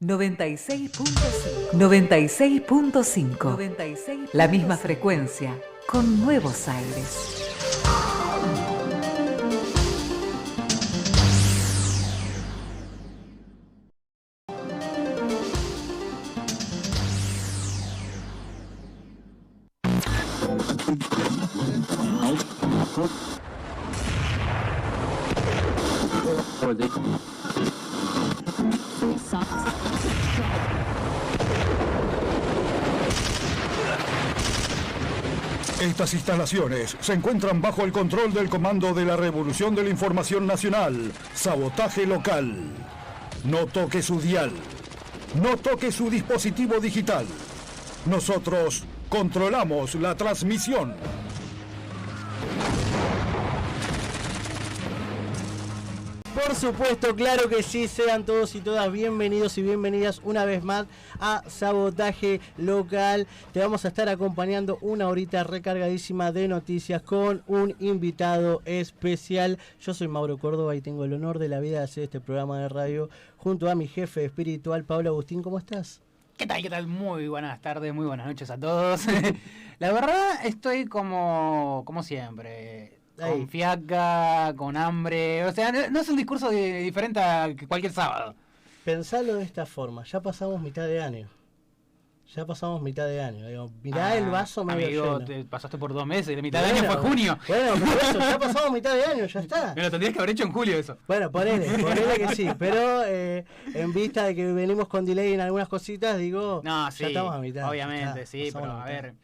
96.5. 96.5. La misma frecuencia, con nuevos aires. Estas instalaciones se encuentran bajo el control del Comando de la Revolución de la Información Nacional, Sabotaje Local. No toque su dial. No toque su dispositivo digital. Nosotros controlamos la transmisión. Por supuesto, claro que sí, sean todos y todas bienvenidos y bienvenidas una vez más a Sabotaje Local. Te vamos a estar acompañando una horita recargadísima de noticias con un invitado especial. Yo soy Mauro Córdoba y tengo el honor de la vida de hacer este programa de radio junto a mi jefe espiritual, Pablo Agustín. ¿Cómo estás? ¿Qué tal? ¿Qué tal? Muy buenas tardes, muy buenas noches a todos. La verdad estoy como siempre. Con fiaca, con hambre, o sea, no es un discurso diferente a que cualquier sábado. Pensalo de esta forma, ya pasamos mitad de año. Digo, mirá el vaso medio amigo, lleno. te pasaste por 2 meses, la mitad de año fue junio. Bueno, pero eso, ya pasamos mitad de año, ya está. Me lo tendrías que haber hecho en julio eso. Bueno, ponele que sí, pero en vista de que venimos con delay en algunas cositas, digo, No, sí, ya estamos a mitad. obviamente, sí, pero a ver,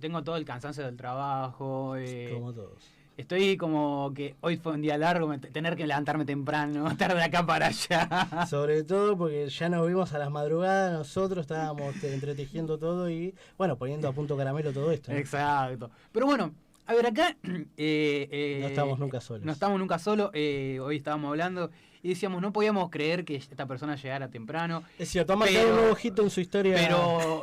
tengo todo el cansancio del trabajo. Como todos. Estoy como que hoy fue un día largo, tener que levantarme temprano, estar de acá para allá. Sobre todo porque ya nos vimos a las madrugadas, nosotros estábamos entretejiendo todo y, bueno, poniendo a punto caramelo todo esto, ¿no? Exacto. Pero bueno, a ver, acá... no estamos nunca solos. No estamos nunca solos. Hoy estábamos hablando y decíamos, no podíamos creer que esta persona llegara temprano. Es cierto, ha marcado un nuevo ojito en su historia. Pero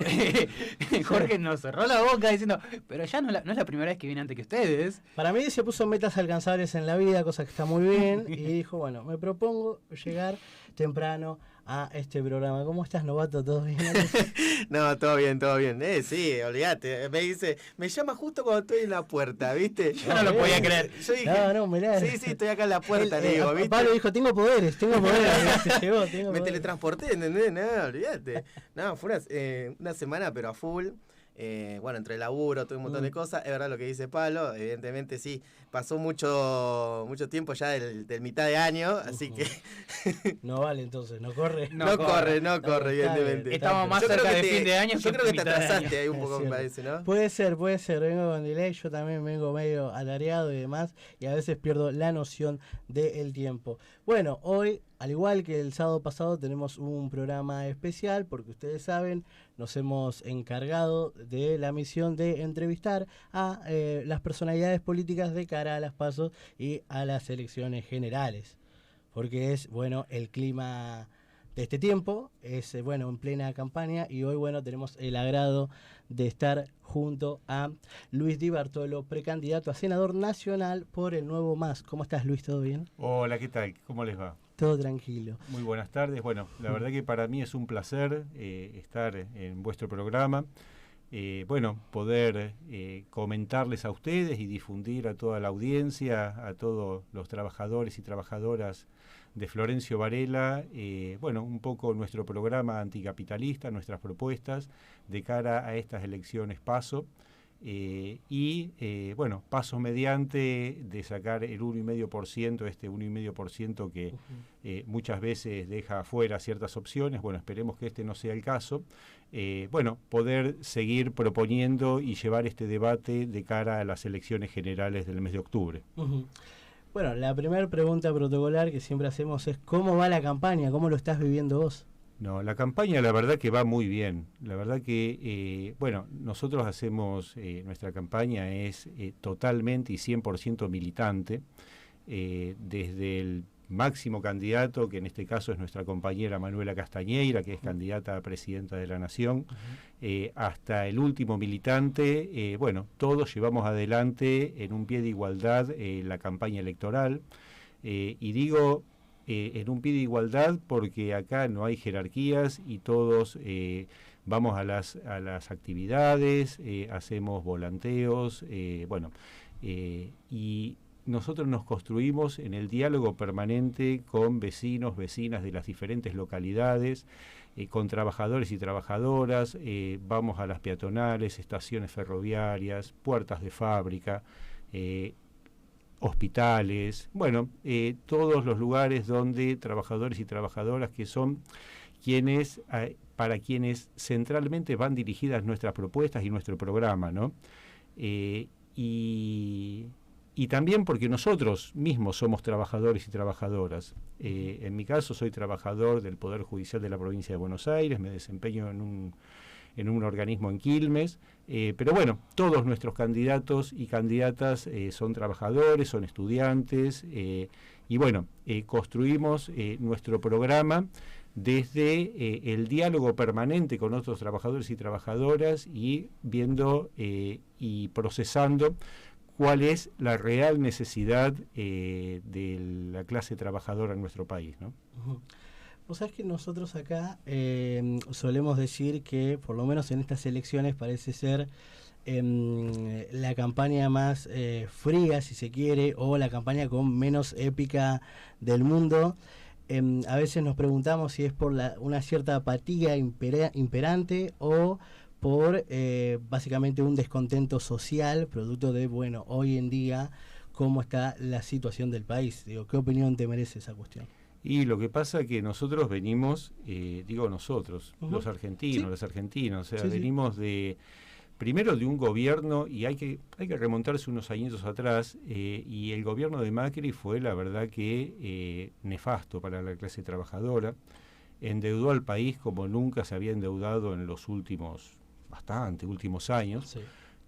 Jorge nos cerró la boca diciendo, pero ya no es la primera vez que viene antes que ustedes. Para mí se puso metas alcanzables en la vida, cosa que está muy bien, y dijo, bueno, me propongo llegar temprano a este programa. ¿Cómo estás, novato? ¿Todo bien? No, todo bien. Sí, olvídate. Me dice, me llama justo cuando estoy en la puerta, ¿viste? Yo no lo podía creer. Yo dije, mirá. Sí, estoy acá en la puerta, le digo, ¿viste? Pablo dijo, tengo poderes. Me teletransporté, ¿entendés? No, olvídate. No, fue una semana, pero a full. Bueno, entre el laburo, todo un montón de cosas. Es verdad lo que dice Pablo, evidentemente sí, pasó mucho tiempo ya del mitad de año, así que... No vale entonces, no corre. No corre, evidentemente. Estamos más cerca de fin de año. Yo creo que te atrasaste ahí un poco, me parece, ¿no? Puede ser, vengo con delay, yo también vengo medio atareado y demás, y a veces pierdo la noción del tiempo. Bueno, hoy, al igual que el sábado pasado, tenemos un programa especial, porque ustedes saben, nos hemos encargado de la misión de entrevistar a las personalidades políticas de cara a las PASO y a las elecciones generales. Porque es, bueno, el clima de este tiempo, es, bueno, en plena campaña, y hoy, bueno, tenemos el agrado de estar junto a Luis Di Bartolo, precandidato a senador nacional por el Nuevo MAS. ¿Cómo estás, Luis? ¿Todo bien? Hola, ¿qué tal? ¿Cómo les va? Todo tranquilo. Muy buenas tardes. Bueno, la verdad que para mí es un placer estar en vuestro programa. Poder comentarles a ustedes y difundir a toda la audiencia, a todos los trabajadores y trabajadoras de Florencio Varela, un poco nuestro programa anticapitalista, nuestras propuestas de cara a estas elecciones PASO. Paso mediante de sacar el 1,5%, este 1,5% que muchas veces deja afuera ciertas opciones. Bueno, esperemos que este no sea el caso. Poder seguir proponiendo y llevar este debate de cara a las elecciones generales del mes de octubre. Bueno, la primera pregunta protocolar que siempre hacemos es ¿cómo va la campaña? ¿Cómo lo estás viviendo vos? No, la campaña la verdad que va muy bien. La verdad que, nosotros hacemos, nuestra campaña es totalmente y 100% militante, desde el máximo candidato, que en este caso es nuestra compañera Manuela Castañeira, que es candidata a presidenta de la Nación, hasta el último militante, todos llevamos adelante en un pie de igualdad la campaña electoral, y digo en un pie de igualdad, porque acá no hay jerarquías y todos vamos a las actividades, hacemos volanteos, y nosotros nos construimos en el diálogo permanente con vecinos, vecinas de las diferentes localidades, con trabajadores y trabajadoras, vamos a las peatonales, estaciones ferroviarias, puertas de fábrica, hospitales, todos los lugares donde trabajadores y trabajadoras que son para quienes centralmente van dirigidas nuestras propuestas y nuestro programa, ¿no? Y también porque nosotros mismos somos trabajadores y trabajadoras. En mi caso soy trabajador del Poder Judicial de la Provincia de Buenos Aires, me desempeño en un organismo en Quilmes, pero bueno, todos nuestros candidatos y candidatas son trabajadores, son estudiantes, y bueno, construimos nuestro programa desde el diálogo permanente con otros trabajadores y trabajadoras y viendo y procesando cuál es la real necesidad de la clase trabajadora en nuestro país, ¿no? Uh-huh. Vos sabés que nosotros acá solemos decir que, por lo menos en estas elecciones, parece ser la campaña más fría, si se quiere, o la campaña con menos épica del mundo. A veces nos preguntamos si es por una cierta apatía imperante o por básicamente un descontento social, producto de, hoy en día, cómo está la situación del país. ¿Qué opinión te merece esa cuestión? Y lo que pasa es que nosotros venimos, nosotros, uh-huh. los argentinos, ¿Sí? las argentinas, Sí, venimos primero de un gobierno, y hay que remontarse unos añitos atrás, y el gobierno de Macri fue, la verdad, que nefasto para la clase trabajadora, endeudó al país como nunca se había endeudado en los últimos años,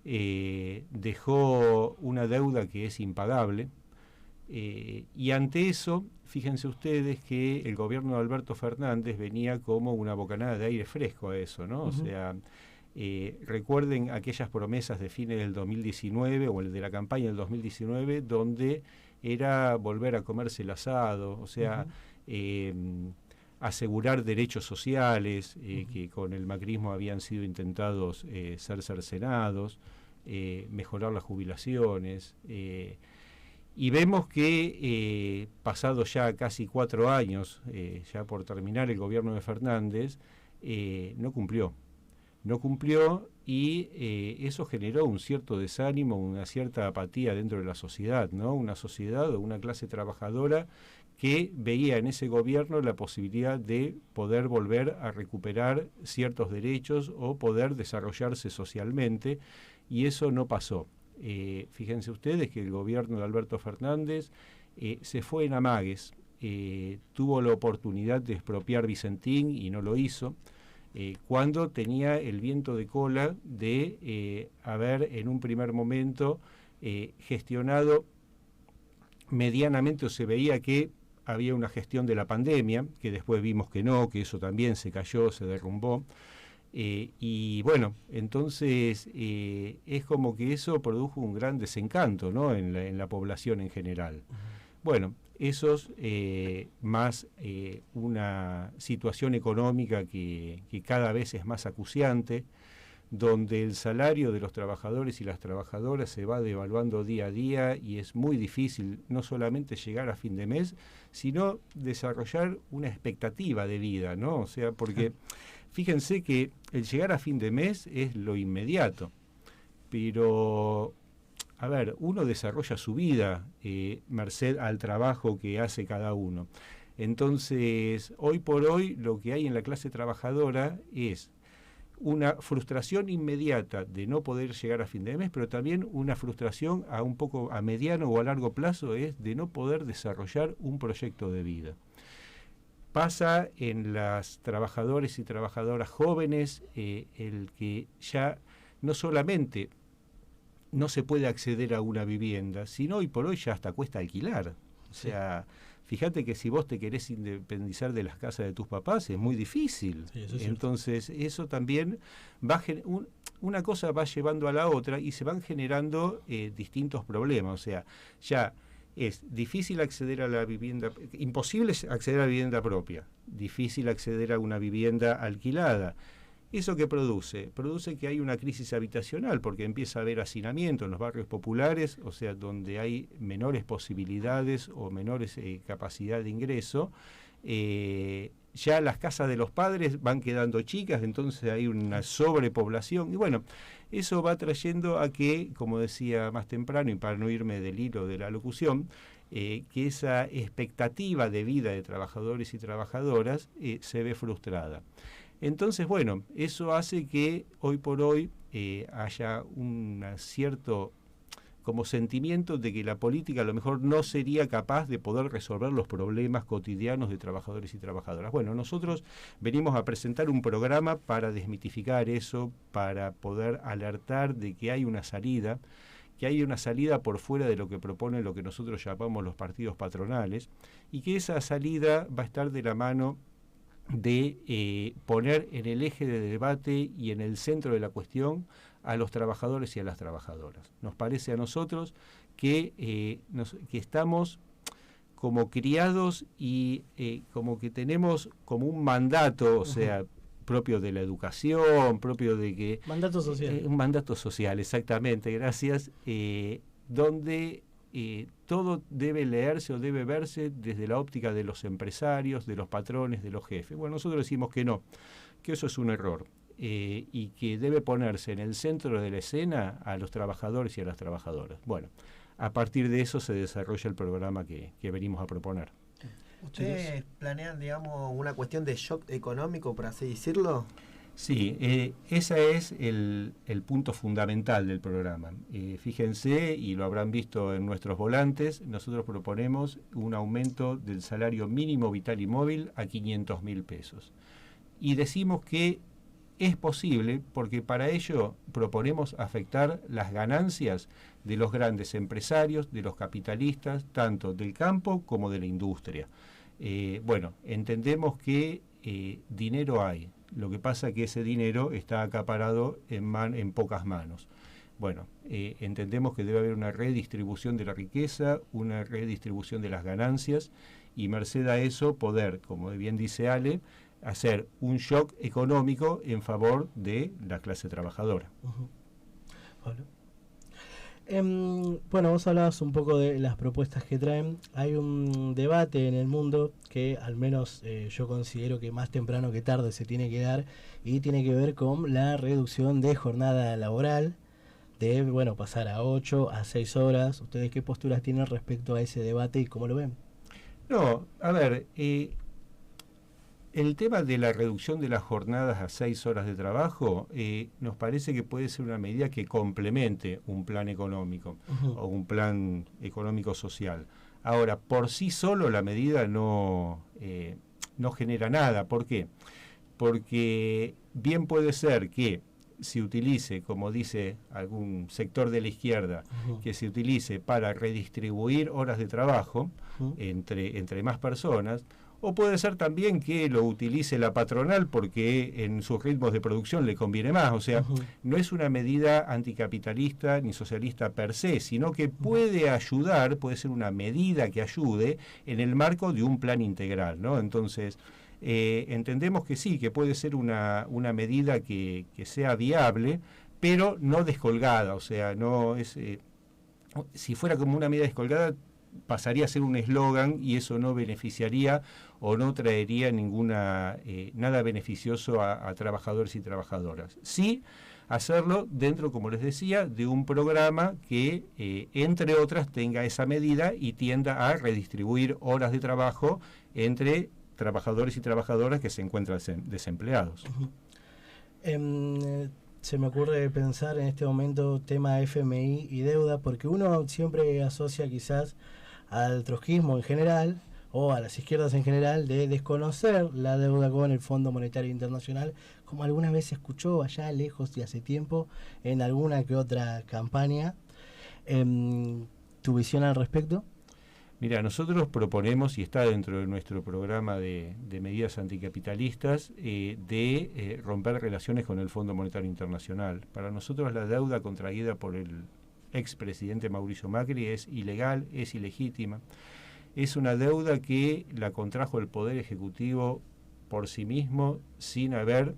Sí. Dejó una deuda que es impagable, y ante eso, fíjense ustedes que el gobierno de Alberto Fernández venía como una bocanada de aire fresco a eso, ¿no? Uh-huh. O sea, recuerden aquellas promesas de fines del 2019 o el de la campaña del 2019, donde era volver a comerse el asado, o sea, uh-huh. Asegurar derechos sociales uh-huh. que con el macrismo habían sido intentados ser cercenados, mejorar las jubilaciones, y vemos que pasado ya casi 4 años, ya por terminar el gobierno de Fernández, no cumplió y eso generó un cierto desánimo, una cierta apatía dentro de la sociedad, ¿no? Una sociedad o una clase trabajadora que veía en ese gobierno la posibilidad de poder volver a recuperar ciertos derechos o poder desarrollarse socialmente, y eso no pasó. Fíjense ustedes que el gobierno de Alberto Fernández se fue en amagues, tuvo la oportunidad de expropiar Vicentín y no lo hizo, cuando tenía el viento de cola de haber en un primer momento gestionado medianamente, o se veía que había una gestión de la pandemia, que después vimos que no, que eso también se cayó, se derrumbó. Y bueno, entonces es como que eso produjo un gran desencanto, ¿no? en la población en general. Bueno, eso más una situación económica que cada vez es más acuciante, donde el salario de los trabajadores y las trabajadoras se va devaluando día a día y es muy difícil no solamente llegar a fin de mes, sino desarrollar una expectativa de vida, ¿no? O sea, porque fíjense que el llegar a fin de mes es lo inmediato, pero, a ver, uno desarrolla su vida merced al trabajo que hace cada uno. Entonces, hoy por hoy, lo que hay en la clase trabajadora es una frustración inmediata de no poder llegar a fin de mes, pero también una frustración a mediano o a largo plazo es de no poder desarrollar un proyecto de vida. Pasa en las trabajadores y trabajadoras jóvenes el que ya no solamente no se puede acceder a una vivienda, sino hoy por hoy ya hasta cuesta alquilar. O sea, fíjate que si vos te querés independizar de las casas de tus papás es muy difícil. Sí, eso es Entonces eso también una cosa va llevando a la otra y se van generando distintos problemas. O sea, ya es difícil acceder a la vivienda, imposible acceder a la vivienda propia, difícil acceder a una vivienda alquilada. ¿Eso qué produce? Produce que hay una crisis habitacional, porque empieza a haber hacinamiento en los barrios populares, o sea, donde hay menores posibilidades o menores capacidad de ingreso. Ya las casas de los padres van quedando chicas, entonces hay una sobrepoblación. Y bueno, eso va trayendo a que, como decía más temprano, y para no irme del hilo de la locución, que esa expectativa de vida de trabajadores y trabajadoras se ve frustrada. Entonces, bueno, eso hace que hoy por hoy haya un cierto como sentimiento de que la política a lo mejor no sería capaz de poder resolver los problemas cotidianos de trabajadores y trabajadoras. Bueno, nosotros venimos a presentar un programa para desmitificar eso, para poder alertar de que hay una salida por fuera de lo que propone lo que nosotros llamamos los partidos patronales, y que esa salida va a estar de la mano de poner en el eje de debate y en el centro de la cuestión a los trabajadores y a las trabajadoras. Nos parece a nosotros que estamos como criados y como que tenemos como un mandato, o sea, propio de la educación, propio de que... Mandato social. Un mandato social, exactamente, gracias, donde todo debe leerse o debe verse desde la óptica de los empresarios, de los patrones, de los jefes. Bueno, nosotros decimos que no, que eso es un error. Y que debe ponerse en el centro de la escena a los trabajadores y a las trabajadoras. Bueno, a partir de eso se desarrolla el programa que venimos a proponer. ¿Ustedes planean, digamos, una cuestión de shock económico, por así decirlo? Sí, ese es el punto fundamental del programa. Fíjense, y lo habrán visto en nuestros volantes, nosotros proponemos un aumento del salario mínimo vital y móvil a 500.000 pesos. Y decimos que es posible porque para ello proponemos afectar las ganancias de los grandes empresarios, de los capitalistas, tanto del campo como de la industria. Bueno, entendemos que dinero hay, lo que pasa es que ese dinero está acaparado en pocas manos. Bueno, entendemos que debe haber una redistribución de la riqueza, una redistribución de las ganancias, y merced a eso poder, como bien dice Ale, hacer un shock económico en favor de la clase trabajadora. Bueno, vos hablabas un poco de las propuestas que traen. Hay un debate en el mundo que al menos yo considero que más temprano que tarde se tiene que dar, y tiene que ver con la reducción de jornada laboral, de pasar a 8, a 6 horas. ¿Ustedes qué posturas tienen respecto a ese debate y cómo lo ven? No, a ver, el tema de la reducción de las jornadas a 6 horas de trabajo nos parece que puede ser una medida que complemente un plan económico o un plan económico-social. Ahora, por sí solo la medida no genera nada. ¿Por qué? Porque bien puede ser que se utilice, como dice algún sector de la izquierda, que se utilice para redistribuir horas de trabajo entre más personas, o puede ser también que lo utilice la patronal porque en sus ritmos de producción le conviene más. O sea, no es una medida anticapitalista ni socialista per se, sino que puede ayudar, puede ser una medida que ayude en el marco de un plan integral, ¿no? Entonces, entendemos que sí, que puede ser una medida que sea viable, pero no descolgada. O sea, no es si fuera como una medida descolgada, pasaría a ser un eslogan, y eso no beneficiaría o no traería nada beneficioso a trabajadores y trabajadoras. Sí, hacerlo dentro, como les decía, de un programa que, entre otras, tenga esa medida y tienda a redistribuir horas de trabajo entre trabajadores y trabajadoras que se encuentran desempleados. Se me ocurre pensar en este momento tema FMI y deuda, porque uno siempre asocia quizás al trotskismo en general o a las izquierdas en general de desconocer la deuda con el Fondo Monetario Internacional, como alguna vez se escuchó allá lejos y hace tiempo en alguna que otra campaña. ¿Tu visión al respecto? Mira, nosotros proponemos, y está dentro de nuestro programa de medidas anticapitalistas, romper relaciones con el Fondo Monetario Internacional. Para nosotros la deuda contraída por el expresidente Mauricio Macri es ilegal, es ilegítima. Es una deuda que la contrajo el Poder Ejecutivo por sí mismo, sin haber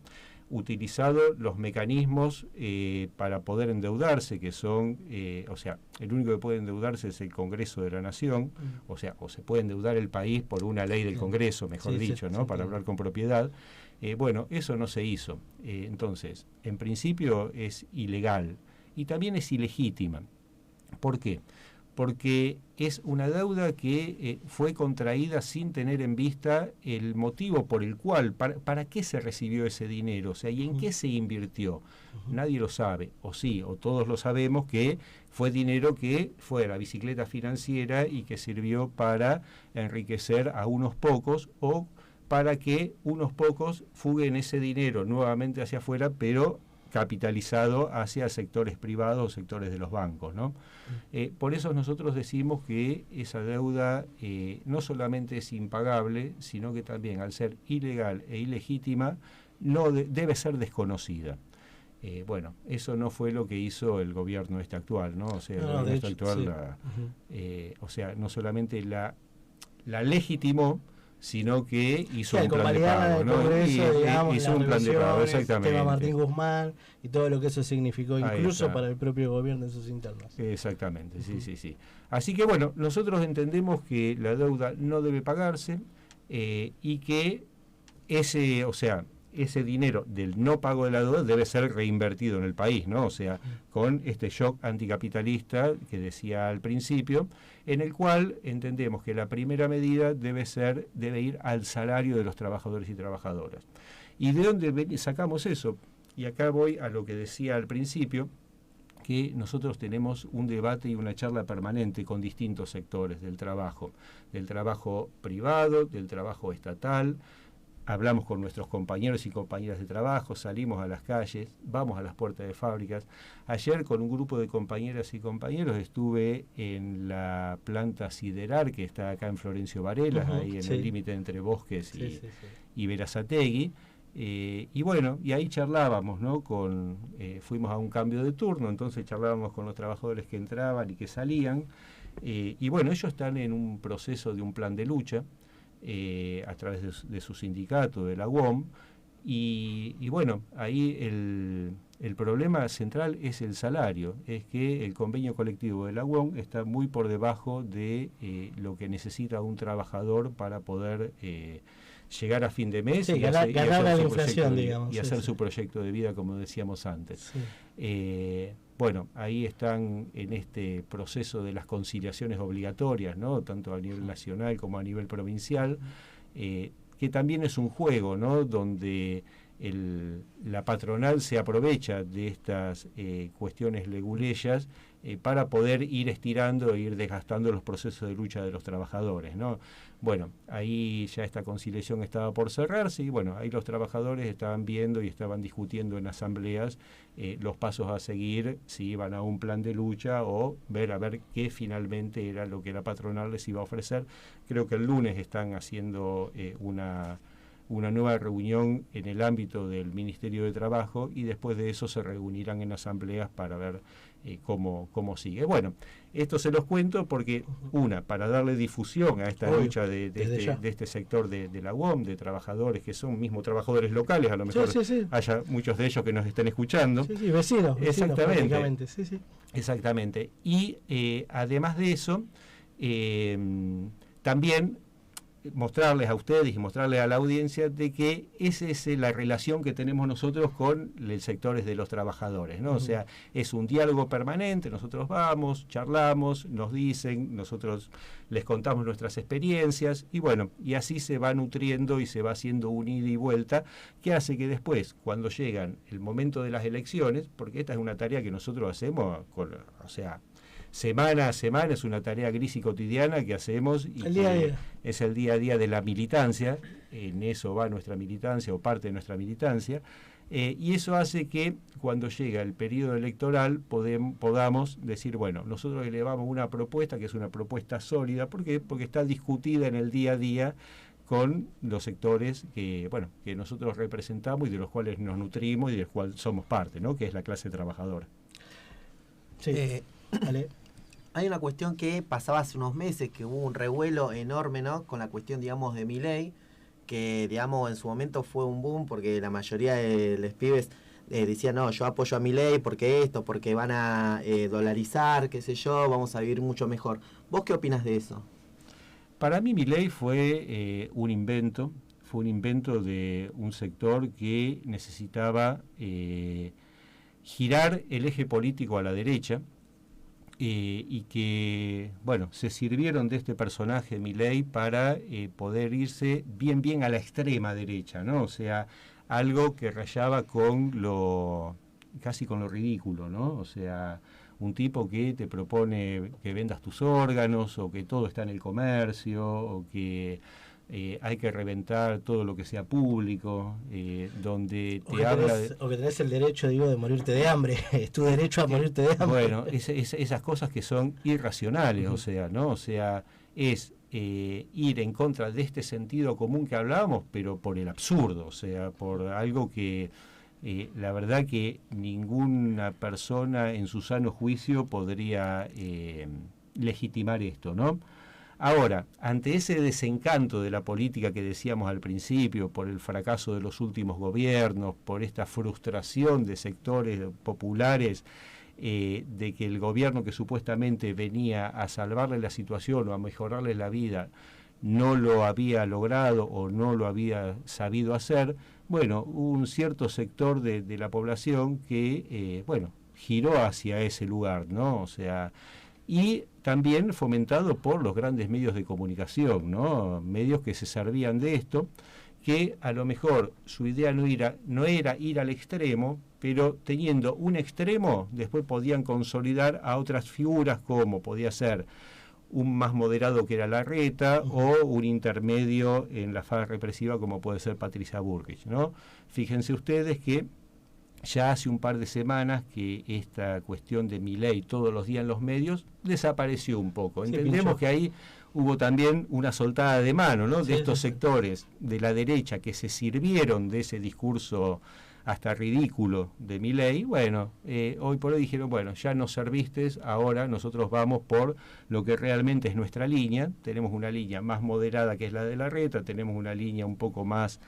utilizado los mecanismos para poder endeudarse, que son, o sea, el único que puede endeudarse es el Congreso de la Nación, o sea, o se puede endeudar el país por una ley del Congreso, mejor dicho, ¿no? Para hablar con propiedad. Bueno, eso no se hizo. Entonces, en principio es ilegal y también es ilegítima. ¿Por qué? Porque es una deuda que fue contraída sin tener en vista el motivo por el cual, para qué se recibió ese dinero, o sea, y en qué se invirtió. Nadie lo sabe, o sí, o todos lo sabemos, que fue dinero que fue a la bicicleta financiera y que sirvió para enriquecer a unos pocos o para que unos pocos fuguen ese dinero nuevamente hacia afuera, pero capitalizado hacia sectores privados o sectores de los bancos, ¿no? Por eso nosotros decimos que esa deuda no solamente es impagable, sino que también, al ser ilegal e ilegítima, no debe ser desconocida. Bueno, eso no fue lo que hizo el gobierno actual, ¿no? O sea, el gobierno actual, o sea, no solamente la legitimó, sino que hizo un plan de pago, ¿no? Hizo un plan de pago, exactamente. El tema Martín Guzmán y todo lo que eso significó, incluso para el propio gobierno en sus internos. Exactamente, sí. Así que bueno, nosotros entendemos que la deuda no debe pagarse y que ese dinero del no pago de la deuda debe ser reinvertido en el país, ¿no? O sea, con este shock anticapitalista que decía al principio, en el cual entendemos que la primera medida debe ir al salario de los trabajadores y trabajadoras. ¿Y de dónde sacamos eso? Y acá voy a lo que decía al principio, que nosotros tenemos un debate y una charla permanente con distintos sectores del trabajo privado, del trabajo estatal. Hablamos con nuestros compañeros y compañeras de trabajo, salimos a las calles, vamos a las puertas de fábricas. Ayer con un grupo de compañeras y compañeros estuve en la planta sideral que está acá en Florencio Varela, ahí en el límite entre Bosques y Berazategui. Y bueno, y ahí charlábamos, ¿no? Fuimos a un cambio de turno, entonces charlábamos con los trabajadores que entraban y que salían. Y bueno, ellos están en un proceso de un plan de lucha, a través de su sindicato, de la UOM, y bueno, ahí el problema central es el salario, es que el convenio colectivo de la UOM está muy por debajo de lo que necesita un trabajador para poder llegar a fin de mes y hacer su proyecto de vida, como decíamos antes. Bueno, ahí están en este proceso de las conciliaciones obligatorias, ¿no? Tanto a nivel nacional como a nivel provincial, que también es un juego, ¿no? Donde la patronal se aprovecha de estas cuestiones leguleyas para poder ir estirando e ir desgastando los procesos de lucha de los trabajadores, ¿no? Bueno, ahí ya esta conciliación estaba por cerrarse y bueno, ahí los trabajadores estaban viendo y estaban discutiendo en asambleas los pasos a seguir, si iban a un plan de lucha o a ver qué finalmente era lo que la patronal les iba a ofrecer. Creo que el lunes están haciendo una nueva reunión en el ámbito del Ministerio de Trabajo y después de eso se reunirán en asambleas para ver cómo sigue. Bueno, esto se los cuento porque, para darle difusión a esta lucha de este sector de la UOM, de trabajadores que son mismos trabajadores locales, a lo mejor haya muchos de ellos que nos estén escuchando. Sí, vecinos. Exactamente. Exactamente. Y además de eso, también mostrarles a ustedes y mostrarles a la audiencia de que esa es la relación que tenemos nosotros con el sector de los trabajadores, ¿no? O sea, es un diálogo permanente, nosotros vamos, charlamos, nos dicen, nosotros les contamos nuestras experiencias y bueno, y así se va nutriendo y se va haciendo un ida y vuelta que hace que después, cuando llegan el momento de las elecciones, porque esta es una tarea que nosotros hacemos, semana a semana, es una tarea gris y cotidiana que hacemos y es el día a día de la militancia, en eso va nuestra militancia o parte de nuestra militancia, y eso hace que cuando llega el periodo electoral podamos decir, bueno, nosotros elevamos una propuesta que es una propuesta sólida, ¿por qué? Porque está discutida en el día a día con los sectores que nosotros representamos y de los cuales nos nutrimos y de los cuales somos parte, ¿no? Que es la clase trabajadora. Sí. Vale. Hay una cuestión que pasaba hace unos meses, que hubo un revuelo enorme, ¿no? Con la cuestión, digamos, de Milei, que, digamos, en su momento fue un boom, porque la mayoría de los pibes decían, no, yo apoyo a Milei porque esto, porque van a dolarizar, qué sé yo, vamos a vivir mucho mejor. ¿Vos qué opinas de eso? Para mí Milei fue un invento de un sector que necesitaba girar el eje político a la derecha, y que, bueno, se sirvieron de este personaje Milei para poder irse bien a la extrema derecha, ¿no? O sea, algo que rayaba casi con lo ridículo, ¿no? O sea, un tipo que te propone que vendas tus órganos, o que todo está en el comercio, o que hay que reventar todo lo que sea público, donde te habla o que tenés el derecho, digo, de morirte de hambre. Es tu derecho a morirte de hambre. Bueno, esas cosas que son irracionales, o sea, ¿no? O sea, es ir en contra de este sentido común que hablábamos, pero por el absurdo, o sea, por algo que la verdad que ninguna persona en su sano juicio podría legitimar esto, ¿no? Ahora, ante ese desencanto de la política que decíamos al principio, por el fracaso de los últimos gobiernos, por esta frustración de sectores populares, de que el gobierno que supuestamente venía a salvarle la situación o a mejorarle la vida no lo había logrado o no lo había sabido hacer, bueno, un cierto sector de la población que, giró hacia ese lugar, ¿no? O sea, y también fomentado por los grandes medios de comunicación, ¿no? Medios que se servían de esto, que a lo mejor su idea no era ir al extremo, pero teniendo un extremo, después podían consolidar a otras figuras, como podía ser un más moderado que era Larreta, o un intermedio en la fase represiva como puede ser Patricia Bullrich, ¿no? Fíjense ustedes que ya hace un par de semanas que esta cuestión de Milei todos los días en los medios desapareció un poco. Entendemos que ahí hubo también una soltada de mano, ¿no? De estos sectores de la derecha que se sirvieron de ese discurso hasta ridículo de Milei. Bueno, hoy por hoy dijeron, bueno, ya nos serviste, ahora nosotros vamos por lo que realmente es nuestra línea. Tenemos una línea más moderada que es la de Larreta, tenemos una línea un poco más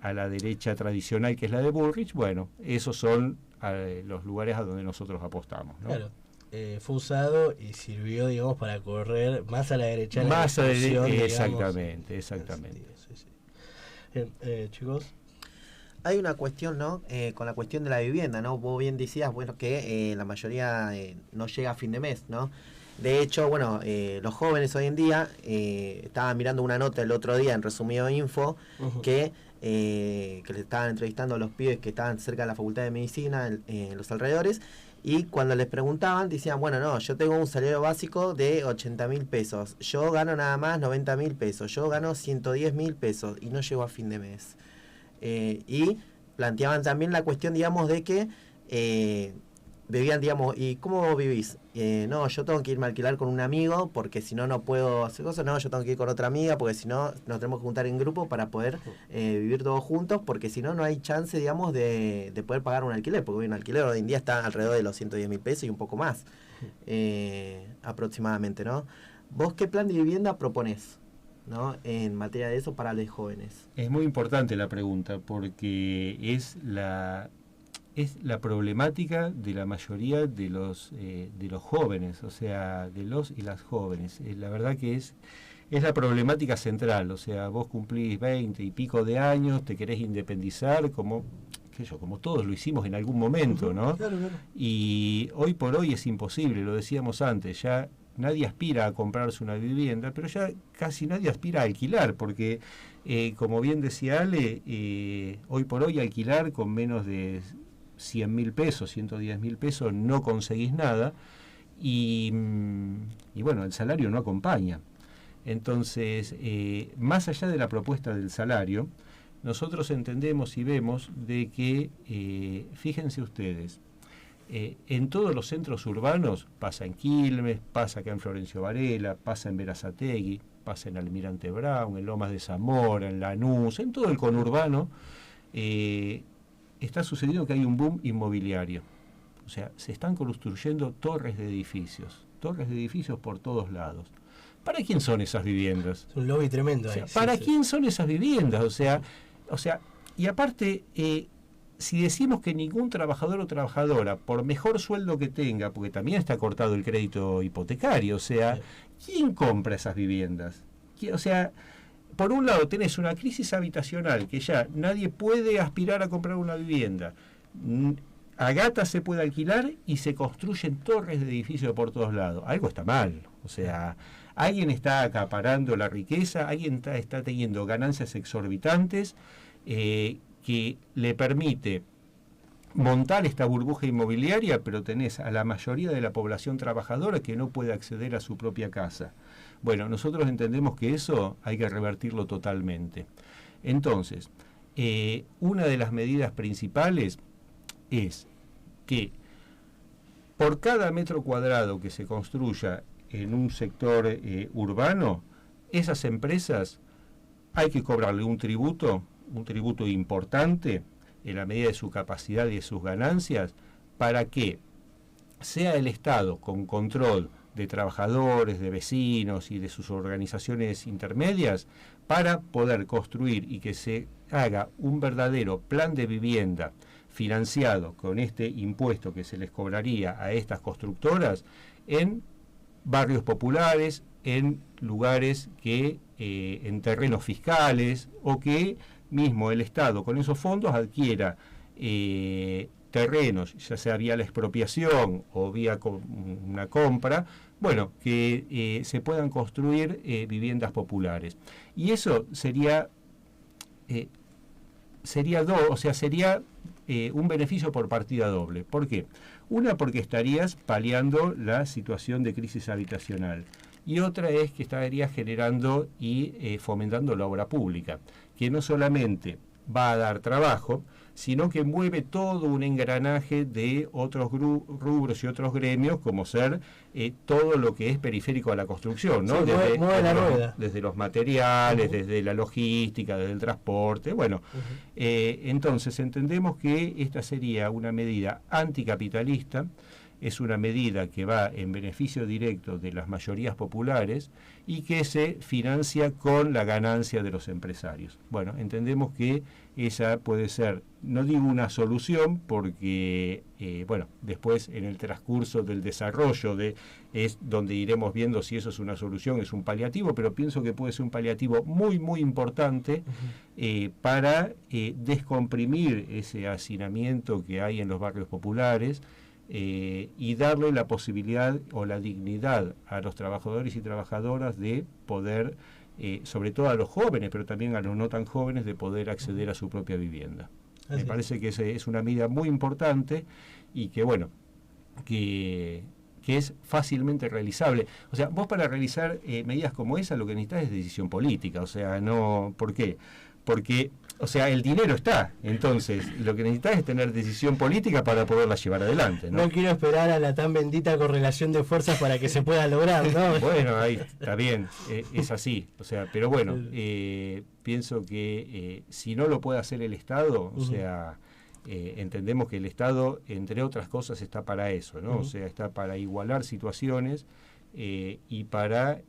a la derecha tradicional que es la de Bullrich. Bueno, esos son los lugares a donde nosotros apostamos, ¿no? Claro. Fue usado y sirvió, digamos, para correr más a la derecha. Más a la derecha, exactamente. Bien, chicos. Hay una cuestión, ¿no? Con la cuestión de la vivienda, ¿no? Vos bien decías, bueno, que la mayoría no llega a fin de mes, ¿no? De hecho, bueno, los jóvenes hoy en día, estaba mirando una nota el otro día en Resumido Info, que le estaban entrevistando a los pibes que estaban cerca de la Facultad de Medicina, en los alrededores, y cuando les preguntaban, decían, bueno, no, yo tengo un salario básico de 80.000 pesos, yo gano nada más 90.000 pesos, yo gano 110.000 pesos y no llego a fin de mes. Y planteaban también la cuestión, digamos, de que vivían, digamos, ¿y cómo vivís? No, yo tengo que irme a alquilar con un amigo porque si no, no puedo hacer cosas. No, yo tengo que ir con otra amiga porque si no, nos tenemos que juntar en grupo para poder vivir todos juntos, porque si no, no hay chance, digamos, de poder pagar un alquiler, porque un alquiler hoy en día está alrededor de los 110.000 pesos y un poco más, aproximadamente, ¿no? ¿Vos qué plan de vivienda proponés, ¿no?, en materia de eso para los jóvenes? Es muy importante la pregunta porque es la problemática de la mayoría de los jóvenes, o sea, de los y las jóvenes. La verdad que es la problemática central, o sea, vos cumplís 20 y pico de años, te querés independizar como todos lo hicimos en algún momento, ¿no? Claro. Y hoy por hoy es imposible, lo decíamos antes, ya nadie aspira a comprarse una vivienda, pero ya casi nadie aspira a alquilar, porque como bien decía Ale, hoy por hoy alquilar con menos de 100.000 pesos, 110.000 pesos, no conseguís nada, y bueno, el salario no acompaña. Entonces, más allá de la propuesta del salario, nosotros entendemos y vemos de que, fíjense ustedes, en todos los centros urbanos, pasa en Quilmes, pasa acá en Florencio Varela, pasa en Berazategui, pasa en Almirante Brown, en Lomas de Zamora, en Lanús, en todo el conurbano, está sucediendo que hay un boom inmobiliario. O sea, se están construyendo torres de edificios por todos lados. ¿Para quién son esas viviendas? Es un lobby tremendo ahí. O sea, ¿para quién son esas viviendas? O sea, y aparte, si decimos que ningún trabajador o trabajadora, por mejor sueldo que tenga, porque también está cortado el crédito hipotecario, o sea, ¿quién compra esas viviendas? O sea, por un lado tenés una crisis habitacional, que ya nadie puede aspirar a comprar una vivienda. A gata se puede alquilar y se construyen torres de edificios por todos lados. Algo está mal. O sea, alguien está acaparando la riqueza, alguien está teniendo ganancias exorbitantes que le permite montar esta burbuja inmobiliaria, pero tenés a la mayoría de la población trabajadora que no puede acceder a su propia casa. Bueno, nosotros entendemos que eso hay que revertirlo totalmente. Entonces, una de las medidas principales es que por cada metro cuadrado que se construya en un sector urbano, esas empresas hay que cobrarle un tributo importante en la medida de su capacidad y de sus ganancias, para que sea el Estado, con control de trabajadores, de vecinos y de sus organizaciones intermedias, para poder construir y que se haga un verdadero plan de vivienda financiado con este impuesto que se les cobraría a estas constructoras en barrios populares, en lugares que en terrenos fiscales, o que mismo el Estado con esos fondos adquiera terrenos, ya sea vía la expropiación o vía una compra, bueno, que se puedan construir viviendas populares. Y eso sería un beneficio por partida doble. ¿Por qué? Una, porque estarías paliando la situación de crisis habitacional, y otra es que estarías generando y fomentando la obra pública, que no solamente va a dar trabajo, sino que mueve todo un engranaje de otros rubros y otros gremios, como ser todo lo que es periférico a la construcción, ¿no? Sí, mueve la rueda. Desde los materiales, desde la logística, desde el transporte, bueno. Entonces entendemos que esta sería una medida anticapitalista, es una medida que va en beneficio directo de las mayorías populares y que se financia con la ganancia de los empresarios. Bueno, entendemos que esa puede ser, no digo una solución, porque después en el transcurso del desarrollo es donde iremos viendo si eso es una solución, es un paliativo, pero pienso que puede ser un paliativo muy, muy importante para descomprimir ese hacinamiento que hay en los barrios populares, y darle la posibilidad o la dignidad a los trabajadores y trabajadoras de poder, sobre todo a los jóvenes, pero también a los no tan jóvenes, de poder acceder a su propia vivienda. Me parece que es una medida muy importante y que, bueno, que es fácilmente realizable. O sea, vos para realizar medidas como esa lo que necesitas es decisión política. O sea, no, ¿por qué? Porque, o sea, el dinero está, entonces lo que necesitas es tener decisión política para poderla llevar adelante, ¿no? No quiero esperar a la tan bendita correlación de fuerzas para que se pueda lograr, ¿no? Bueno, ahí está bien, es así, o sea, pero bueno, pienso que si no lo puede hacer el Estado, o sea, entendemos que el Estado, entre otras cosas, está para eso, ¿no? O sea, está para igualar situaciones y para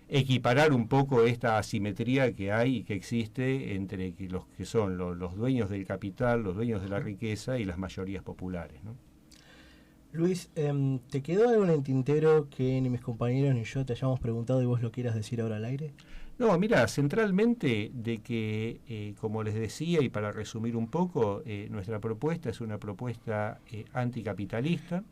equiparar un poco esta asimetría que hay y que existe entre los que son los dueños del capital, los dueños de la riqueza y las mayorías populares, ¿no? Luis, ¿te quedó algo en el tintero que ni mis compañeros ni yo te hayamos preguntado y vos lo quieras decir ahora al aire? No, mira, centralmente de que, como les decía, y para resumir un poco, nuestra propuesta es una propuesta anticapitalista,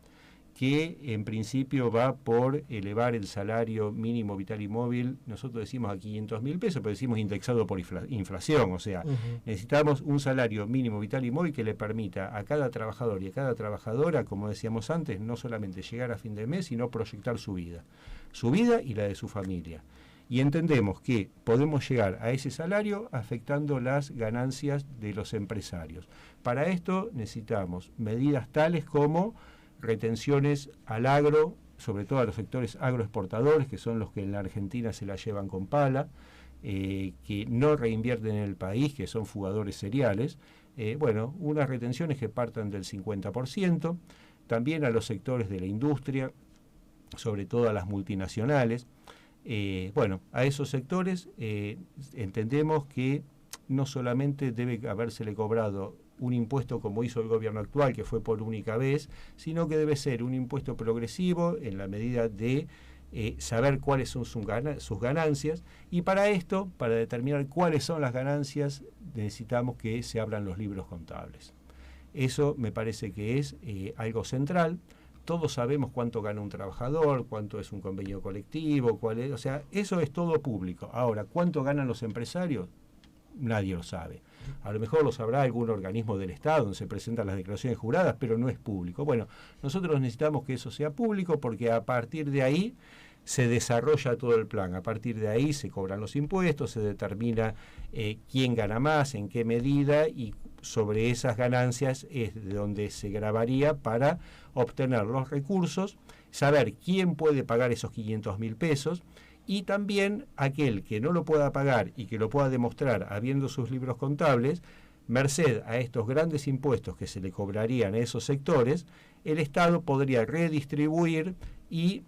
que en principio va por elevar el salario mínimo vital y móvil, nosotros decimos a 500.000 pesos, pero decimos indexado por inflación, o sea, necesitamos un salario mínimo vital y móvil que le permita a cada trabajador y a cada trabajadora, como decíamos antes, no solamente llegar a fin de mes, sino proyectar su vida y la de su familia. Y entendemos que podemos llegar a ese salario afectando las ganancias de los empresarios. Para esto necesitamos medidas tales como retenciones al agro, sobre todo a los sectores agroexportadores, que son los que en la Argentina se la llevan con pala, que no reinvierten en el país, que son fugadores seriales, bueno, unas retenciones que partan del 50%, también a los sectores de la industria, sobre todo a las multinacionales. Bueno, a esos sectores entendemos que no solamente debe habérsele cobrado un impuesto como hizo el gobierno actual, que fue por única vez, sino que debe ser un impuesto progresivo en la medida de saber cuáles son sus ganancias, y para esto, para determinar cuáles son las ganancias, necesitamos que se abran los libros contables. Eso me parece que es algo central. Todos sabemos cuánto gana un trabajador, cuánto es un convenio colectivo, o sea, eso es todo público. Ahora, ¿cuánto ganan los empresarios? Nadie lo sabe. A lo mejor lo sabrá algún organismo del Estado donde se presentan las declaraciones juradas, pero no es público. Bueno, nosotros necesitamos que eso sea público porque a partir de ahí se desarrolla todo el plan. A partir de ahí se cobran los impuestos, se determina quién gana más, en qué medida, y sobre esas ganancias es de donde se grabaría para obtener los recursos, saber quién puede pagar esos 500.000 pesos, y también aquel que no lo pueda pagar y que lo pueda demostrar habiendo sus libros contables, merced a estos grandes impuestos que se le cobrarían a esos sectores, el Estado podría redistribuir, y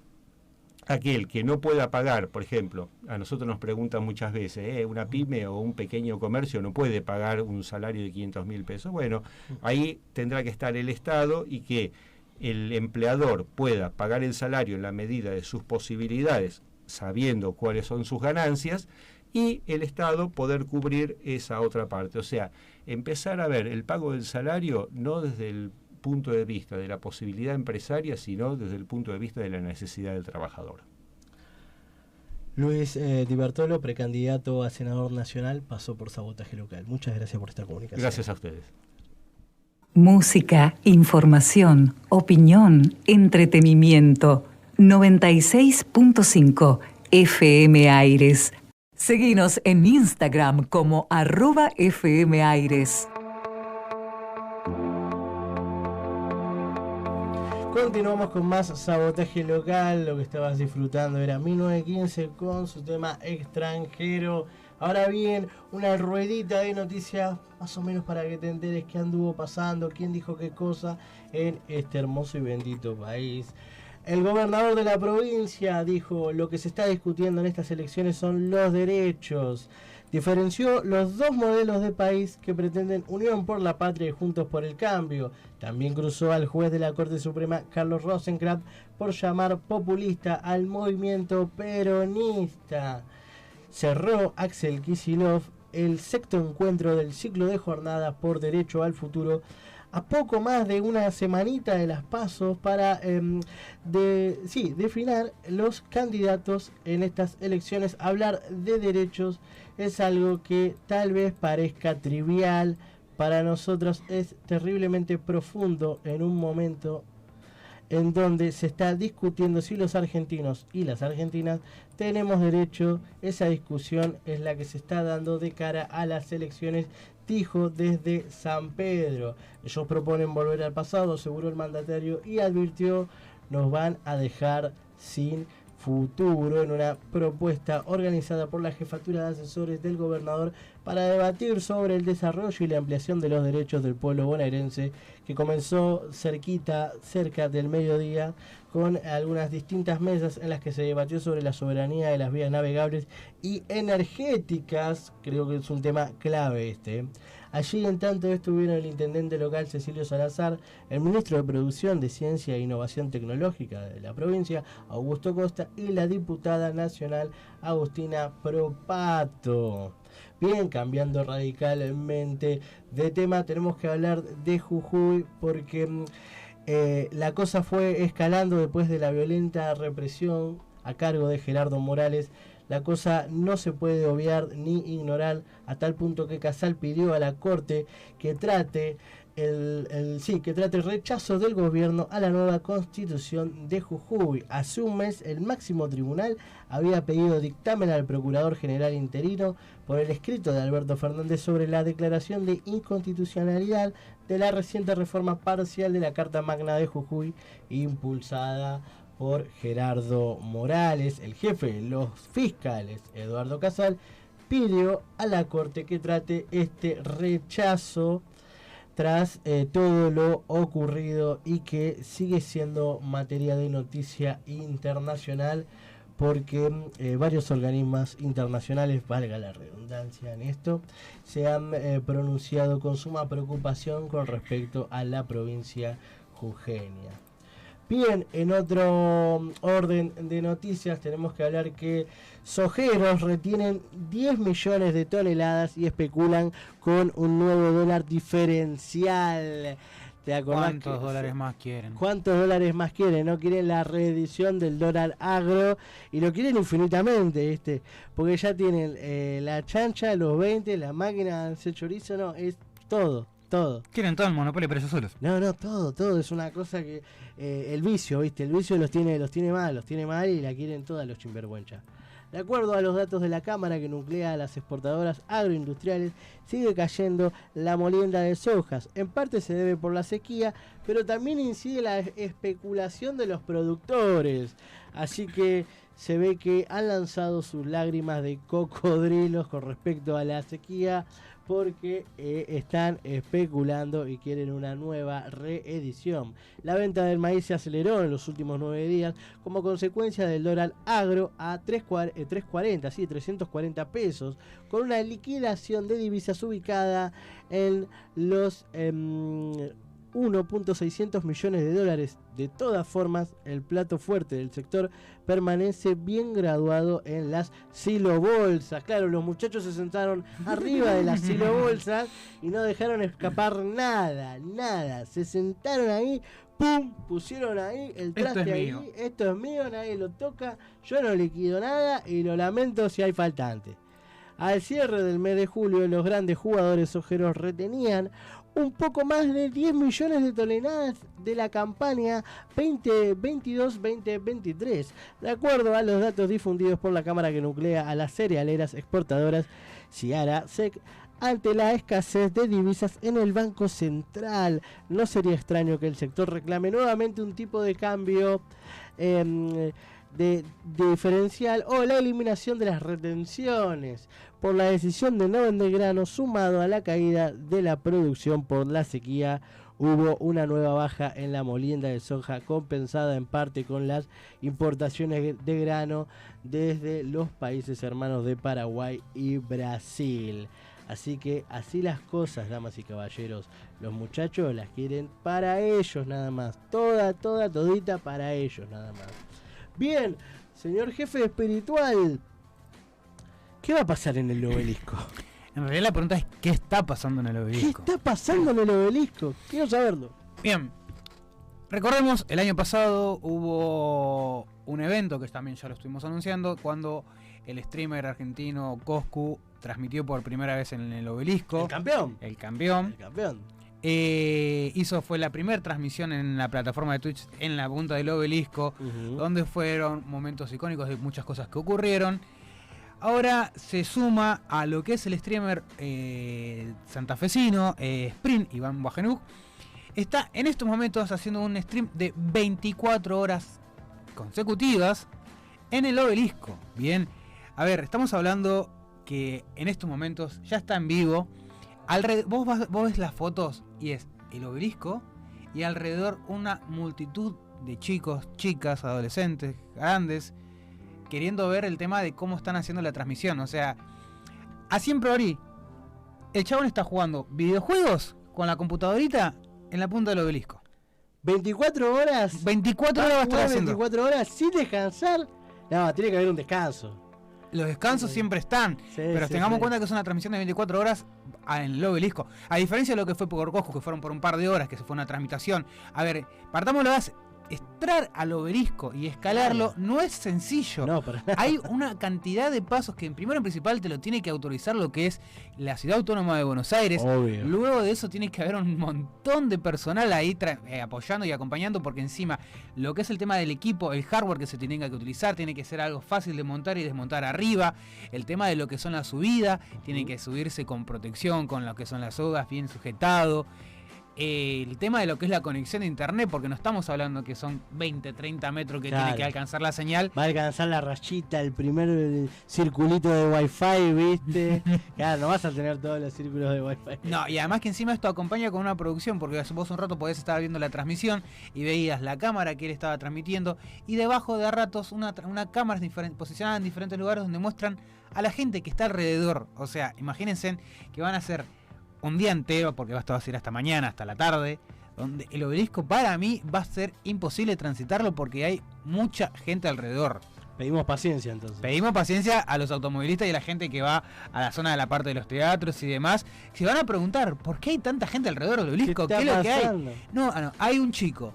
aquel que no pueda pagar, por ejemplo, a nosotros nos preguntan muchas veces, una pyme o un pequeño comercio no puede pagar un salario de 500.000 pesos. Bueno, ahí tendrá que estar el Estado, y que el empleador pueda pagar el salario en la medida de sus posibilidades, sabiendo cuáles son sus ganancias, y el Estado poder cubrir esa otra parte. O sea, empezar a ver el pago del salario no desde el punto de vista de la posibilidad empresaria, sino desde el punto de vista de la necesidad del trabajador. Luis Di Bertolo, precandidato a senador nacional, pasó por Sabotaje Local. Muchas gracias por esta comunicación. Gracias a ustedes. Música, información, opinión, entretenimiento. 96.5 FM Aires. Seguinos en Instagram como @FM Aires. Continuamos con más Sabotaje Local. Lo que estabas disfrutando era 1915 con su tema Extranjero. Ahora bien, una ruedita de noticias más o menos para que te enteres qué anduvo pasando, quién dijo qué cosa en este hermoso y bendito país. El gobernador de la provincia dijo: lo que se está discutiendo en estas elecciones son los derechos. Diferenció los dos modelos de país que pretenden Unión por la Patria y Juntos por el Cambio. También cruzó al juez de la Corte Suprema, Carlos Rosenkrantz, por llamar populista al movimiento peronista. Cerró Axel Kicillof el sexto encuentro del ciclo de jornadas por Derecho al Futuro, a poco más de una semanita de las PASO para definir los candidatos en estas elecciones. Hablar de derechos es algo que tal vez parezca trivial, para nosotros es terriblemente profundo en un momento en donde se está discutiendo si los argentinos y las argentinas tenemos derecho. Esa discusión es la que se está dando de cara a las elecciones, dijo desde San Pedro. Ellos proponen volver al pasado, aseguró el mandatario, y advirtió: nos van a dejar sin futuro, en una propuesta organizada por la Jefatura de Asesores del Gobernador para debatir sobre el desarrollo y la ampliación de los derechos del pueblo bonaerense, que comenzó cerca del mediodía, con algunas distintas mesas en las que se debatió sobre la soberanía de las vías navegables y energéticas. Creo que es un tema clave este. Allí, en tanto, estuvieron el intendente local Cecilio Salazar, el ministro de Producción de Ciencia e Innovación Tecnológica de la provincia, Augusto Costa, y la diputada nacional Agustina Propato. Bien, cambiando radicalmente de tema, tenemos que hablar de Jujuy, porque la cosa fue escalando después de la violenta represión a cargo de Gerardo Morales. La cosa no se puede obviar ni ignorar, a tal punto que Casal pidió a la Corte que trate el rechazo del gobierno a la nueva constitución de Jujuy. Hace un mes el máximo tribunal había pedido dictamen al procurador general interino por el escrito de Alberto Fernández sobre la declaración de inconstitucionalidad de la reciente reforma parcial de la Carta Magna de Jujuy, impulsada por Gerardo Morales. El jefe de los fiscales, Eduardo Casal, pidió a la Corte que trate este rechazo tras todo lo ocurrido y que sigue siendo materia de noticia internacional porque varios organismos internacionales, valga la redundancia en esto, se han pronunciado con suma preocupación con respecto a la provincia jujeña. Bien, en otro orden de noticias tenemos que hablar que sojeros retienen 10 millones de toneladas y especulan con un nuevo dólar diferencial. ¿Te acordás? ¿Cuántos dólares más quieren? ¿Cuántos dólares más quieren? No quieren la reedición del dólar agro y lo quieren infinitamente, ¿viste? Porque ya tienen la chancha, los 20, la máquina de hacer chorizo, no, es todo. Quieren todo el monopolio, pero ellos solos. No, todo. Es una cosa que el vicio, ¿viste? El vicio los tiene mal y la quieren todas los chimbergüenchas. De acuerdo a los datos de la Cámara que nuclea a las exportadoras agroindustriales, sigue cayendo la molienda de sojas. En parte se debe por la sequía, pero también incide la especulación de los productores. Así que se ve que han lanzado sus lágrimas de cocodrilos con respecto a la sequía, porque están especulando y quieren una nueva reedición. La venta del maíz se aceleró en los últimos 9 días como consecuencia del dólar agro a 340 pesos, con una liquidación de divisas ubicada en los 1.600 millones de dólares. De todas formas, el plato fuerte del sector permanece bien graduado en las silobolsas. Claro, los muchachos se sentaron arriba de las silobolsas y no dejaron escapar nada. Se sentaron ahí, pum, pusieron ahí el traste ahí. Esto es mío, nadie lo toca, yo no liquido nada y lo lamento si hay faltante. Al cierre del mes de julio, los grandes jugadores sojeros retenían un poco más de 10 millones de toneladas de la campaña 2022-2023, de acuerdo a los datos difundidos por la Cámara que nuclea a las cerealeras exportadoras Ciara SEC. Ante la escasez de divisas en el Banco Central, no sería extraño que el sector reclame nuevamente un tipo de cambio de diferencial o la eliminación de las retenciones por la decisión de no vender grano, sumado a la caída de la producción por la sequía. Hubo una nueva baja en la molienda de soja, compensada en parte con las importaciones de grano desde los países hermanos de Paraguay y Brasil. Así que así las cosas, damas y caballeros. Los muchachos las quieren para ellos nada más. Todita para ellos nada más. Bien, señor jefe espiritual, ¿qué va a pasar en el obelisco? En realidad la pregunta es ¿qué está pasando en el obelisco? ¿Qué está pasando en el obelisco? Quiero saberlo. Bien, recordemos, el año pasado hubo un evento que también ya lo estuvimos anunciando, cuando el streamer argentino Coscu transmitió por primera vez en el obelisco. El campeón. Fue la primera transmisión en la plataforma de Twitch en la punta del obelisco, donde fueron momentos icónicos de muchas cosas que ocurrieron. Ahora se suma a lo que es el streamer santafesino, Sprint, Iván Bajenuk. Está en estos momentos haciendo un stream de 24 horas consecutivas en el obelisco. Bien, a ver, estamos hablando que en estos momentos ya está en vivo. Vos ves las fotos y es el obelisco y alrededor una multitud de chicos, chicas, adolescentes, grandes, queriendo ver el tema de cómo están haciendo la transmisión. O sea, a siempre abrí. El chabón está jugando videojuegos con la computadorita en la punta del obelisco. 24 horas. 24 horas va a estar haciendo. 24 horas sin descansar. No, tiene que haber un descanso. Los descansos siempre están, pero tengamos en cuenta que es una transmisión de 24 horas en el obelisco. A diferencia de lo que fue por Coscu, que fueron por un par de horas, que se fue una transmisión. A ver, partamos lo base. Entrar al obelisco y escalarlo no es sencillo. No, para nada. Hay una cantidad de pasos que primero en principal te lo tiene que autorizar lo que es la Ciudad Autónoma de Buenos Aires. Obvio. Luego de eso tiene que haber un montón de personal ahí apoyando y acompañando, porque encima lo que es el tema del equipo, el hardware que se tiene que utilizar, tiene que ser algo fácil de montar y desmontar arriba. El tema de lo que son las subidas, tiene que subirse con protección, con lo que son las sogas bien sujetado. el tema de lo que es la conexión de internet, porque no estamos hablando que son 20, 30 metros que tiene que alcanzar la señal. Va a alcanzar la rayita, el primer circulito de Wi-Fi, ¿viste? Claro, no vas a tener todos los círculos de Wi-Fi. No, y además que encima esto acompaña con una producción, porque vos un rato podés estar viendo la transmisión y veías la cámara que él estaba transmitiendo, y debajo de a ratos una cámara posicionada en diferentes lugares donde muestran a la gente que está alrededor. O sea, imagínense que van a ser un día entero, porque va a ser hasta mañana, hasta la tarde, donde el obelisco para mí va a ser imposible transitarlo porque hay mucha gente alrededor. Pedimos paciencia entonces. Pedimos paciencia a los automovilistas y a la gente que va a la zona de la parte de los teatros y demás. Se van a preguntar, ¿por qué hay tanta gente alrededor del obelisco? ¿Qué es lo que hay? No, hay un chico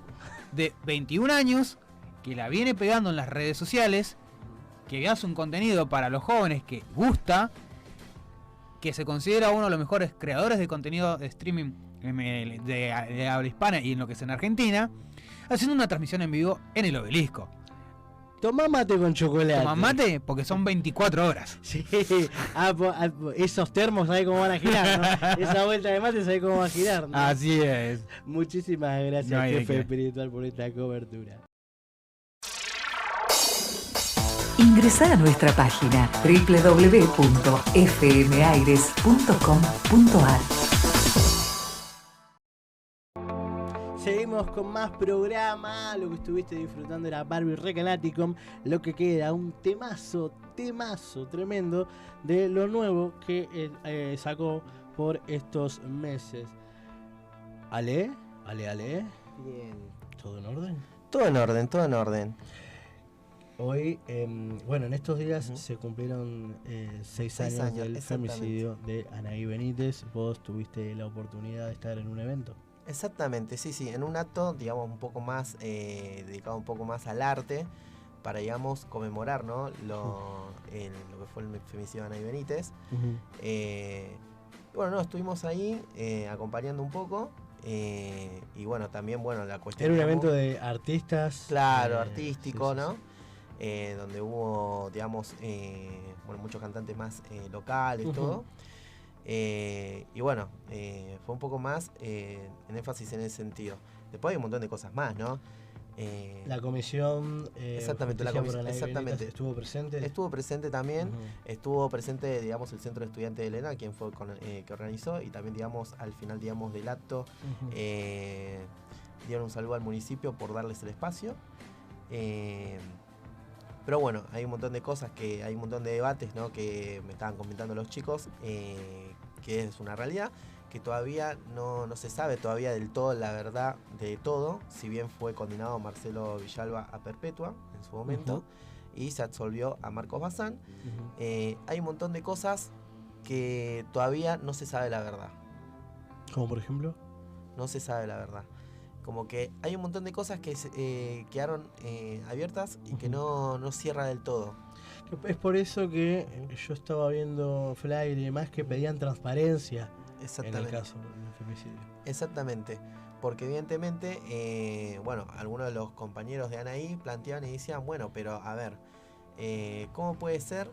de 21 años que la viene pegando en las redes sociales, que hace un contenido para los jóvenes que gusta, que se considera uno de los mejores creadores de contenido de streaming de habla hispana y en lo que es en Argentina, haciendo una transmisión en vivo en el obelisco. Tomá mate con chocolate. Tomá mate porque son 24 horas. Sí, esos termos, ¿sabés cómo van a girar, no? Esa vuelta de mate, ¿sabés cómo va a girar, no? Así es. Muchísimas gracias, jefe espiritual, por esta cobertura. Ingresá a nuestra página www.fmaires.com.ar. Seguimos con más programa. Lo que estuviste disfrutando era Barbie Recanaticum. Lo que queda, un temazo tremendo de lo nuevo que sacó por estos meses. ¿Ale? Bien. ¿Todo en orden? Todo en orden. Hoy, en estos días se cumplieron 6 años del femicidio de Anaí Benítez. Vos tuviste la oportunidad de estar en un evento. Exactamente, sí, en un acto, digamos, un poco más, dedicado un poco más al arte, para, digamos, conmemorar, ¿no? lo que fue el femicidio de Anaí Benítez. Estuvimos ahí acompañando un poco. Y bueno, también, la cuestión... Era un evento de artistas. Claro, artístico, sí, ¿no? Sí. Donde hubo, digamos, muchos cantantes más locales, todo. Fue un poco más en énfasis en ese sentido. Después hay un montón de cosas más, ¿no? La comisión... exactamente, ¿estuvo presente? Estuvo presente también. Estuvo presente, digamos, el Centro de Estudiantes de Elena, quien fue que organizó, y también, digamos, al final, digamos, del acto, dieron un saludo al municipio por darles el espacio. Pero bueno, hay un montón de cosas, hay un montón de debates, ¿no? Que me estaban comentando los chicos, que es una realidad, que todavía no se sabe todavía del todo la verdad de todo, si bien fue condenado Marcelo Villalba a perpetua en su momento, y se absolvió a Marcos Bazán. Hay un montón de cosas que todavía no se sabe la verdad. ¿Como por ejemplo? No se sabe la verdad. Como que hay un montón de cosas que quedaron abiertas y que no cierra del todo. Es por eso que yo estaba viendo flyer y demás que pedían transparencia en el caso del femicidio. Exactamente, porque evidentemente, algunos de los compañeros de Anaí planteaban y decían, pero a ver, ¿cómo puede ser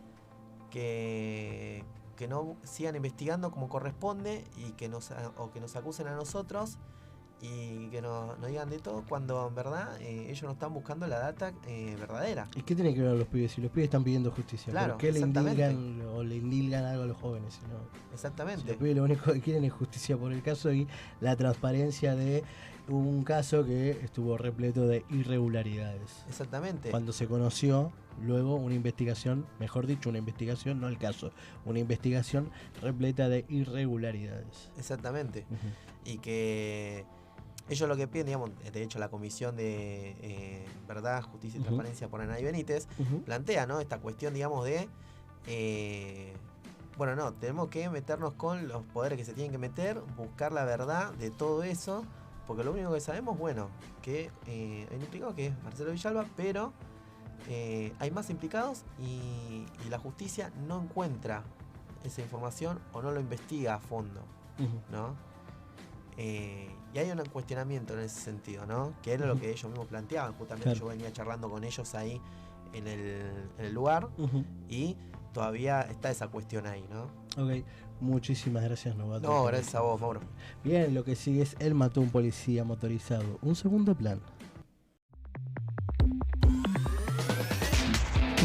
que no sigan investigando como corresponde y que nos acusen a nosotros y que nos digan de todo cuando en verdad ellos no están buscando la data verdadera? ¿Y qué tiene que ver los pibes? Si los pibes están pidiendo justicia, claro, ¿por qué le indilgan algo a los jóvenes? Si no, exactamente. Si los pibes lo único que quieren es justicia por el caso y la transparencia de un caso que estuvo repleto de irregularidades. Exactamente. Cuando se conoció luego una investigación, mejor dicho, una investigación, no el caso, una investigación repleta de irregularidades. Exactamente. Y que ellos lo que piden, digamos, de hecho la Comisión de Verdad, Justicia y Transparencia por Anaí Benítez plantea, ¿no? Esta cuestión, digamos, de tenemos que meternos con los poderes que se tienen que meter, buscar la verdad de todo eso, porque lo único que sabemos, que hay un implicado que es Marcelo Villalba, pero hay más implicados y la justicia no encuentra esa información o no lo investiga a fondo, ¿no? Y hay un cuestionamiento en ese sentido, ¿no? Que era lo que ellos mismos planteaban. Justamente claro. Yo venía charlando con ellos ahí en el lugar y todavía está esa cuestión ahí, ¿no? Ok. Muchísimas gracias, Novato. No, gracias a vos, Mauro. Bien, lo que sigue es Él mató a un policía motorizado. Un segundo plan.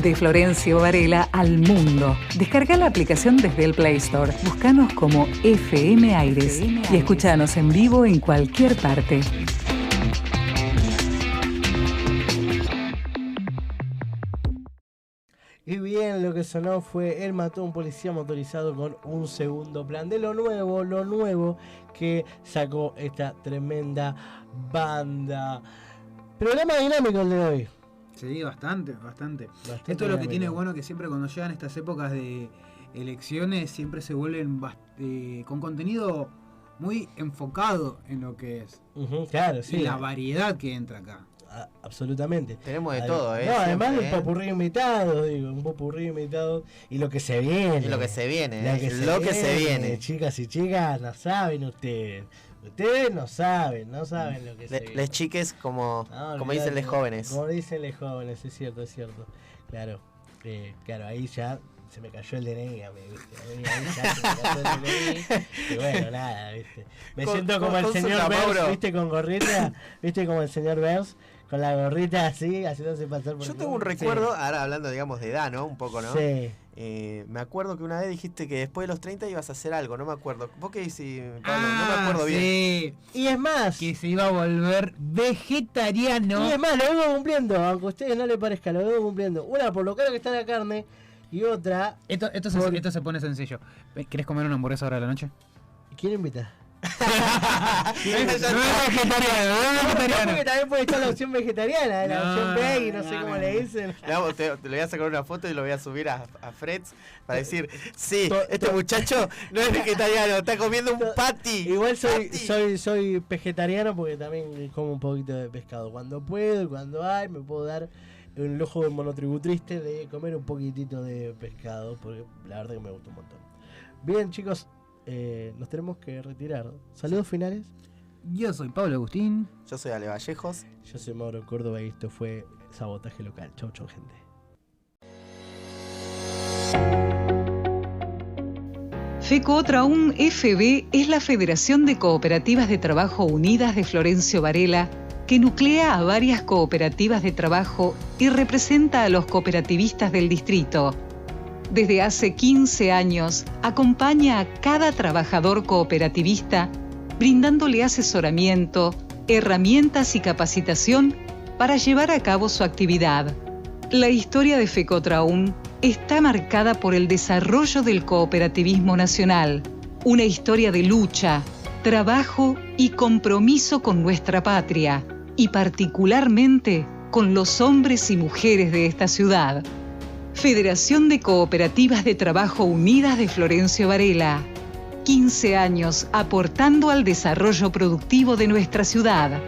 De Florencio Varela al mundo. Descarga la aplicación desde el Play Store. Búscanos como FM Aires y escúchanos en vivo en cualquier parte. Y bien, lo que sonó fue Él mató a un policía motorizado con un segundo plan de lo nuevo que sacó esta tremenda banda. Programa dinámico el de hoy. Sí, bastante. Esto es lo que tiene bueno, que siempre cuando llegan estas épocas de elecciones siempre se vuelven con contenido muy enfocado en lo que es. Claro, sí. Y la variedad que entra acá. Absolutamente. Tenemos de todo, No, además del popurrí invitado, un popurrí invitado y lo que se viene. Y lo que se viene, Chicas y chicas, no saben ustedes. Ustedes no saben lo que se viene. Les chiques como dicen les jóvenes. Como dicen les jóvenes, es cierto. Claro, ahí ya se me cayó el DNI a mí, ¿viste? Ahí ya se me cayó el DNI. Y bueno, nada, ¿viste? Me siento como el señor Bers, ¿viste? Con gorrita, ¿viste? Como el señor Bers. Con la gorrita así, haciéndose pasar por... Yo tengo un recuerdo, ahora hablando, digamos, de edad, ¿no? Un poco, ¿no? Sí. Me acuerdo que una vez dijiste que después de los 30 ibas a hacer algo, no me acuerdo. ¿Vos qué hiciste, Pablo? No me acuerdo bien. Y es más... Que se iba a volver vegetariano. Y es más, lo vengo cumpliendo, aunque a ustedes no les parezca, lo vengo cumpliendo. Una, por lo caro que está la carne, y otra... Esto se pone sencillo. ¿Querés comer una hamburguesa ahora de la noche? ¿Quién invita? No es vegetariano. Porque también puede estar la opción vegetariana, la opción veggie, no sé cómo le dicen. Te le voy a sacar una foto y lo voy a subir a Freds para decir, sí, este muchacho no es vegetariano, está comiendo un patty. Igual soy vegetariano porque también como un poquito de pescado. Cuando puedo y cuando hay, me puedo dar el ojo de monotribu triste de comer un poquitito de pescado, porque la verdad que me gusta un montón. Bien, chicos. Nos tenemos que retirar. Saludos finales. Yo soy Pablo Agustín. Yo soy Ale Vallejos. Yo soy Mauro Córdoba y esto fue Sabotaje Local. Chau, gente. FECOTRAUN FB es la Federación de Cooperativas de Trabajo Unidas de Florencio Varela, que nuclea a varias cooperativas de trabajo y representa a los cooperativistas del distrito. Desde hace 15 años, acompaña a cada trabajador cooperativista, brindándole asesoramiento, herramientas y capacitación para llevar a cabo su actividad. La historia de FECOTRAUN está marcada por el desarrollo del cooperativismo nacional, una historia de lucha, trabajo y compromiso con nuestra patria, y particularmente con los hombres y mujeres de esta ciudad. Federación de Cooperativas de Trabajo Unidas de Florencio Varela. 15 años aportando al desarrollo productivo de nuestra ciudad.